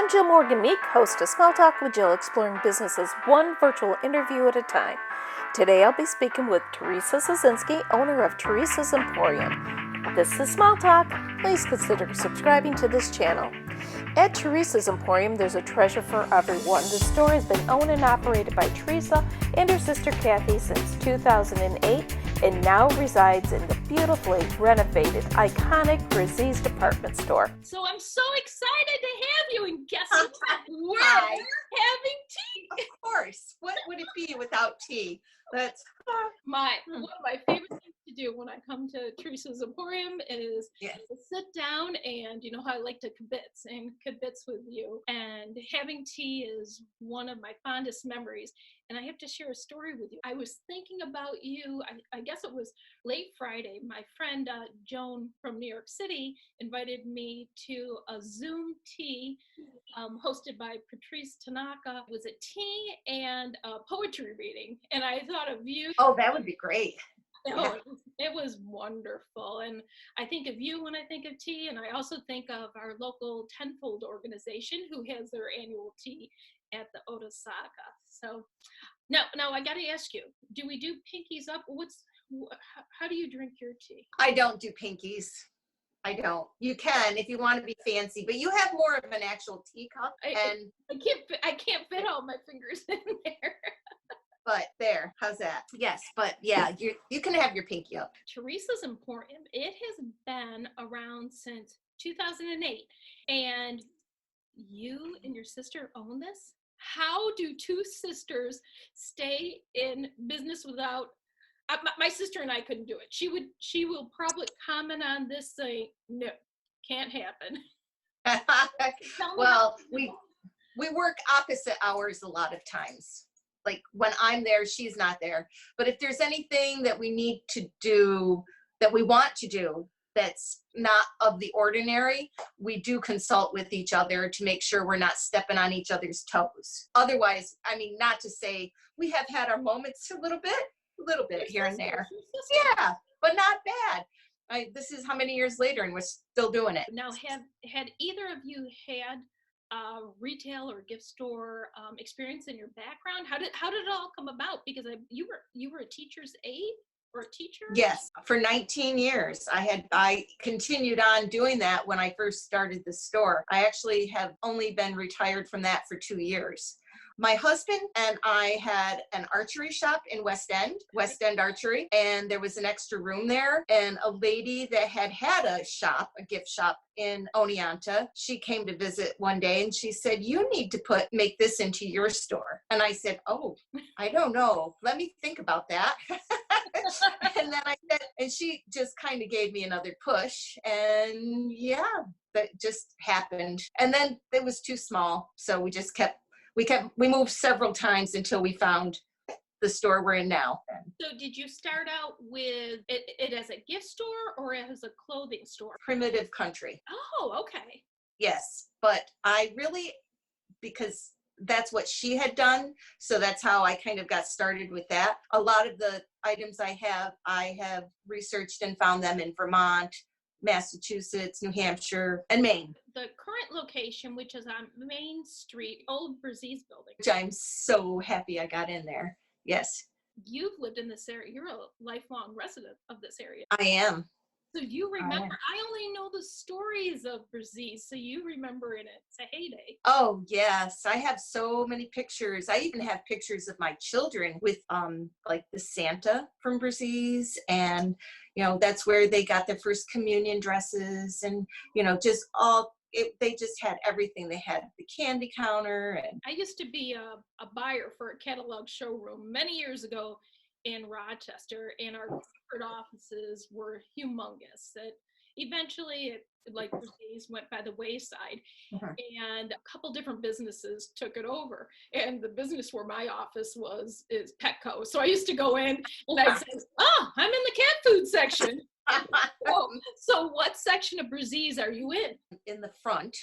I'm Jill Morgan Meek, host of Small Talk with Jill, exploring businesses one virtual interview at a time. Today I'll be speaking with Theresa owner of Theresa's Emporium. This is Small Talk. Please consider subscribing to this channel. At Theresa's Emporium, there's a treasure for everyone. The store has been owned and operated by Theresa and her sister Kathy since 2008 and now resides in the beautifully renovated, iconic Bresee's department store. So I'm so excited to have you, and guess what? We're having tea. Of course. What would it be without tea? That's One of my favorite things to do when I come to Theresa's Emporium is to sit down and, you know how I like to kibitz with you. And having tea is one of my fondest memories. And I have to share a story with you. I was thinking about you, I guess it was late Friday. My friend Joan from New York City invited me to a Zoom tea hosted by Patrice Tanaka. It was a tea and a poetry reading. And I thought of you. Oh, that would be great. Oh, it was wonderful. And I think of you when I think of tea. And I also think of our local Tenfold organization who has their annual tea at the Otsego. So now I got to ask you, do we do pinkies up? How do you drink your tea? I don't do pinkies. I don't. You can if you want to be fancy, but you have more of an actual teacup. And I can't fit all my fingers in there. But there, how's that? Yes, but yeah, you can have your pinky up. Theresa's Emporium, it has been around since 2008, and you and your sister own this? How do two sisters stay in business without? My sister and I couldn't do it. She will probably comment on this saying, no, can't happen. Well, we work opposite hours a lot of times. Like when I'm there, she's not there. But if there's anything that we need to do, that we want to do, that's not of the ordinary, we do consult with each other to make sure we're not stepping on each other's toes. Otherwise, I mean, not to say we have had our moments a little bit here and there. Yeah, but not bad. This is how many years later and we're still doing it. Now, had either of you had retail or gift store experience in your background? How did it all come about? Because you were a teacher's aide or a teacher? Yes, for 19 years. I continued on doing that when I first started the store. I actually have only been retired from that for 2 years. My husband and I had an archery shop in West End Archery, and there was an extra room there. And a lady that had a gift shop in Oneonta, she came to visit one day and she said, you need to make this into your store. And I said, oh, I don't know. Let me think about that. And then and she just kind of gave me another push, and yeah, that just happened. And then it was too small. So we moved several times until we found the store we're in now. So did you start out with it as a gift store or as a clothing store? Primitive country. Oh, okay. Yes, but because that's what she had done. So that's how I kind of got started with that. A lot of the items I have researched and found them in Vermont, Massachusetts, New Hampshire, and Maine. The current location, which is on Main Street, old Bresee's building. Which I'm so happy I got in there. Yes. You've lived in this area. You're a lifelong resident of this area. I am. So you remember, I only know the stories of Bresee, so you remember in its heyday. Oh, yes. I have so many pictures. I even have pictures of my children with like the Santa from Bresee's, and, you know, that's where they got their first communion dresses, and, you know, they just had everything. They had the candy counter. And I used to be a buyer for a catalog showroom many years ago in Rochester, and our corporate offices were humongous. Eventually, like Bresee's went by the wayside, and a couple different businesses took it over. And the business where my office is Petco. So I used to go in and I'd say, "Oh, I'm in the cat food section." So what section of Bresee's are you in? In the front.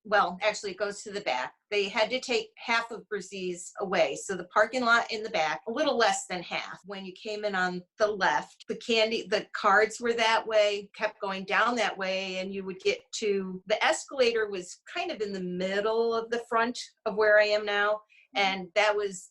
well, actually it goes to the back. They had to take half of Bresee's away. So the parking lot in the back, a little less than half. When you came in on the left, the cards were that way, kept going down that way, and you would get to, the escalator was kind of in the middle of the front of where I am now. And that was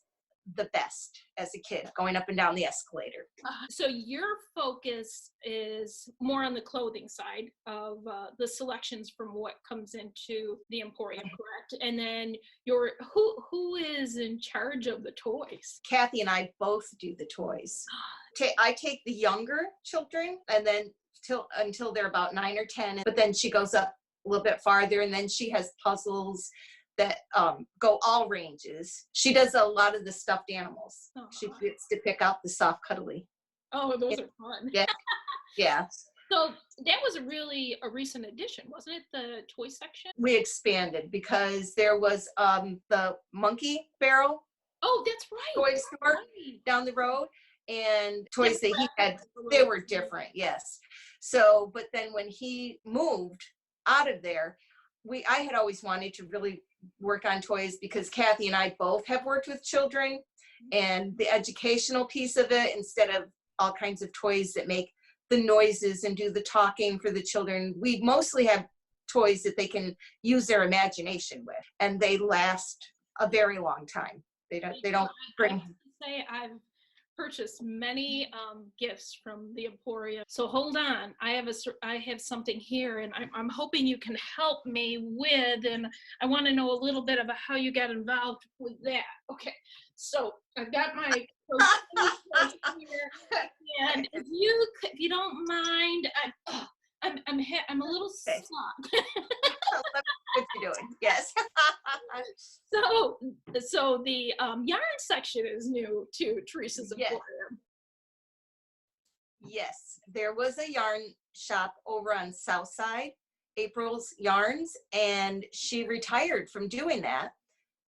the best as a kid, going up and down the escalator. So your focus is more on the clothing side of the selections from what comes into the Emporium, correct? And then who is in charge of the toys? Kathy and I both do the toys. I take the younger children, and then until they're about 9 or 10, but then she goes up a little bit farther, and then she has puzzles that go all ranges. She does a lot of the stuffed animals. She gets to pick out the soft cuddly. Oh, those are fun. Yeah. Yeah. So that was a recent addition, wasn't it? The toy section? We expanded because there was the Monkey Barrel. Oh, that's right. Toy store down the road, and toys that he had, they were different. Yes. So, but then when he moved out of there, I had always wanted to really work on toys because Kathy and I both have worked with children, and the educational piece of it, instead of all kinds of toys that make the noises and do the talking for the children, we mostly have toys that they can use their imagination with, and they last a very long time. They don't bring. I have to say I've purchased many gifts from the Emporium. So hold on, I have something here, and I'm hoping you can help me with, and I want to know a little bit about how you got involved with that. Okay, so I've got my here, and if you don't mind, I'm a little stuck. What you doing? Yes. So the yarn section is new to Theresa's Emporium. Yes, there was a yarn shop over on South Side, April's Yarns, and she retired from doing that.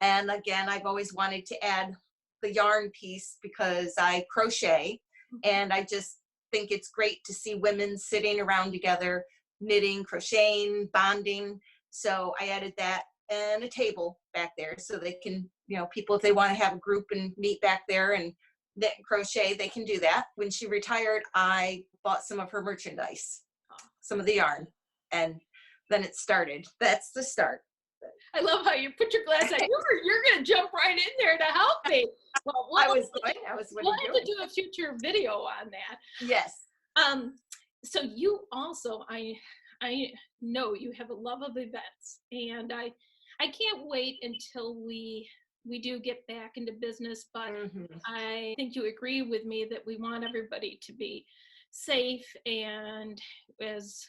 And again, I've always wanted to add the yarn piece because I crochet, and I just think it's great to see women sitting around together, knitting, crocheting, bonding. So I added that and a table back there so they can, people, if they want to have a group and meet back there and knit and crochet, they can do that. When she retired, I bought some of her merchandise, some of the yarn, and then it started. That's the start. I love how you put your glass on. You're going to jump right in there to help me. Well, we'll have to do a future video on that. Yes. So you also, I know you have a love of events, and I can't wait until we do get back into business, but I think you agree with me that we want everybody to be safe, and as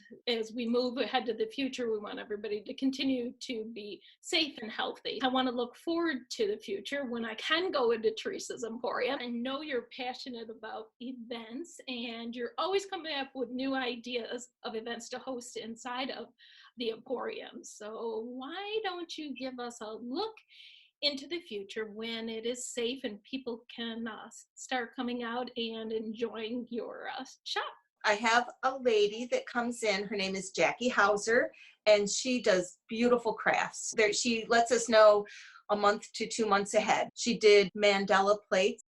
we move ahead to the future, we want everybody to continue to be safe and healthy. I want to look forward to the future when I can go into Theresa's Emporium. I know you're passionate about events, and you're always coming up with new ideas of events to host inside of the Emporium. So why don't you give us a look into the future when it is safe and people can start coming out and enjoying your shop? I have a lady that comes in. Her name is Jackie Hauser, and she does beautiful crafts. She lets us know a month to 2 months ahead. She did mandala plates,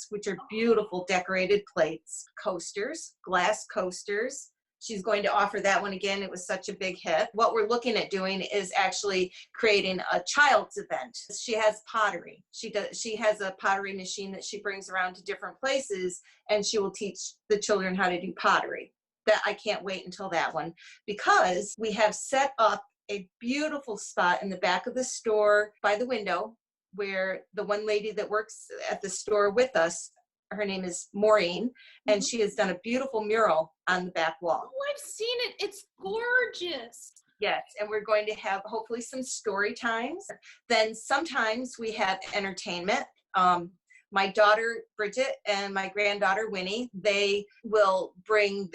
which are beautiful decorated plates, coasters, glass coasters. She's going to offer that one again. It was such a big hit. What we're looking at doing is actually creating a child's event. She has pottery. She has a pottery machine that she brings around to different places, and she will teach the children how to do pottery. That I can't wait until that one, because we have set up a beautiful spot in the back of the store by the window where the one lady that works at the store with us, her name is Maureen, and she has done a beautiful mural on the back wall. Oh, I've seen it. It's gorgeous. Yes, and we're going to have hopefully some story times. Then sometimes we have entertainment. My daughter Bridget and my granddaughter Winnie, they will bring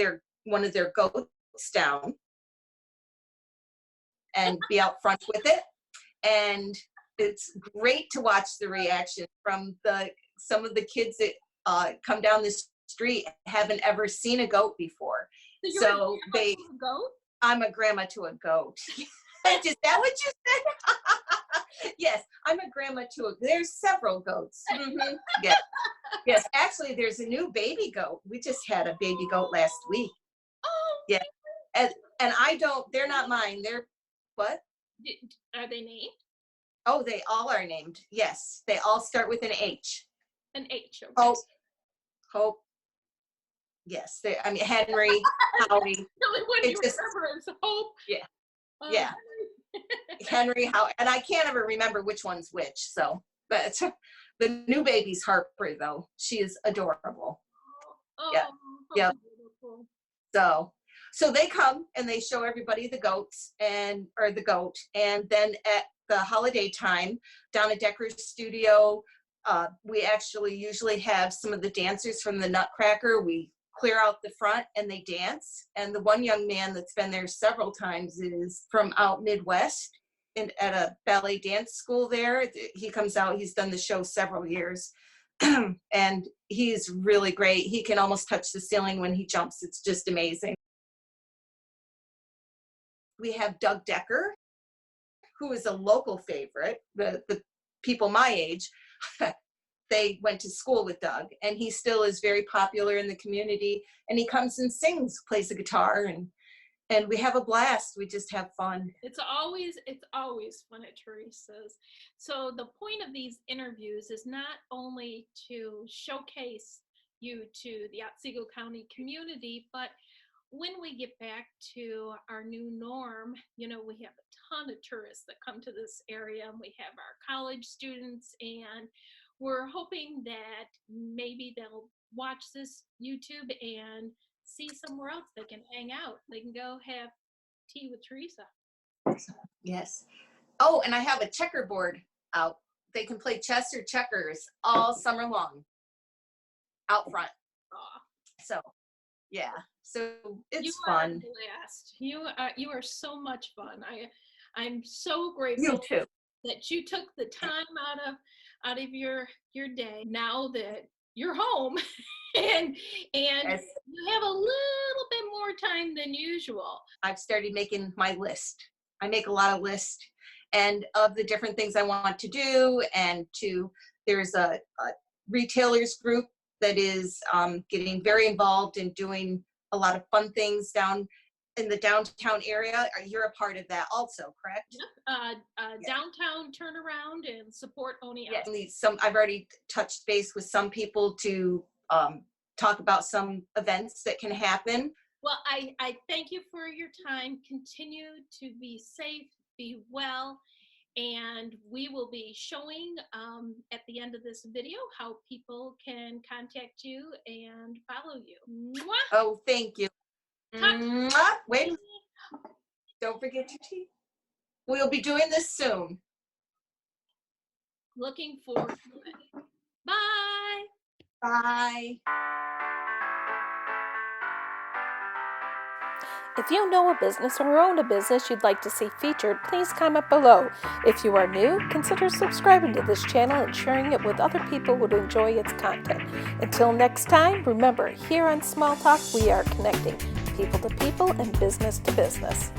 one of their goats down and be out front with it. And it's great to watch the reaction from some of the kids that come down the street, haven't ever seen a goat before. So you're a goat? I'm a grandma to a goat. Is that what you said? Yes, I'm a grandma too. There's several goats. Yes. Yes, actually, there's a new baby goat. We just had a baby goat last week. Oh, Yeah, and they're not mine. They're what? are they named? Oh, they all are named. Yes, they all start with an H. An H. Okay. Hope. Yes, I mean Henry, Howie. The only one you remember is Hope. Yeah. Yeah. Henry, how, and I can't ever remember which one's which. So, but the new baby's Harper, though. She is adorable. Oh, yeah. Yeah. Beautiful. So they come and they show everybody the goats or the goat. And then at the holiday time down at Decor's studio, we actually usually have some of the dancers from the Nutcracker. We clear out the front and they dance. And the one young man that's been there several times is from out Midwest at a ballet dance school there. He comes out, he's done the show several years. And he's really great. He can almost touch the ceiling when he jumps. It's just amazing. We have Doug Decker, who is a local favorite. The people my age, they went to school with Doug, and he still is very popular in the community. And he comes and sings, plays the guitar, and we have a blast. We just have fun. It's always fun at Theresa's. So the point of these interviews is not only to showcase you to the Otsego County community, but when we get back to our new norm, we have a ton of tourists that come to this area, and we have our college students, and we're hoping that maybe they'll watch this YouTube and see somewhere else they can hang out. They can go have tea with Theresa. Yes. Oh, and I have a checkerboard out. They can play chess or checkers all summer long out front. Oh. So, yeah. So it's you fun. Are a blast. You are so much fun. I'm so grateful You too. that you took the time out of your day now that you're home and Yes. you have a little bit more time than usual. I've started making my list. I make a lot of lists and of the different things I want to do, and there's a retailers group that is getting very involved in doing a lot of fun things down in the downtown area. You're a part of that also, correct? Yep. Downtown turnaround and support Oneonta. Yes. I've already touched base with some people to talk about some events that can happen. Well, I thank you for your time. Continue to be safe, be well, and we will be showing at the end of this video how people can contact you and follow you. Mwah! Oh, thank you. Wait, don't forget your tea. We'll be doing this soon. Looking forward to it. Bye. Bye. If you know a business or own a business you'd like to see featured, please comment below. If you are new, consider subscribing to this channel and sharing it with other people who would enjoy its content. Until next time, remember, here on Small Talk, we are connecting people to people and business to business.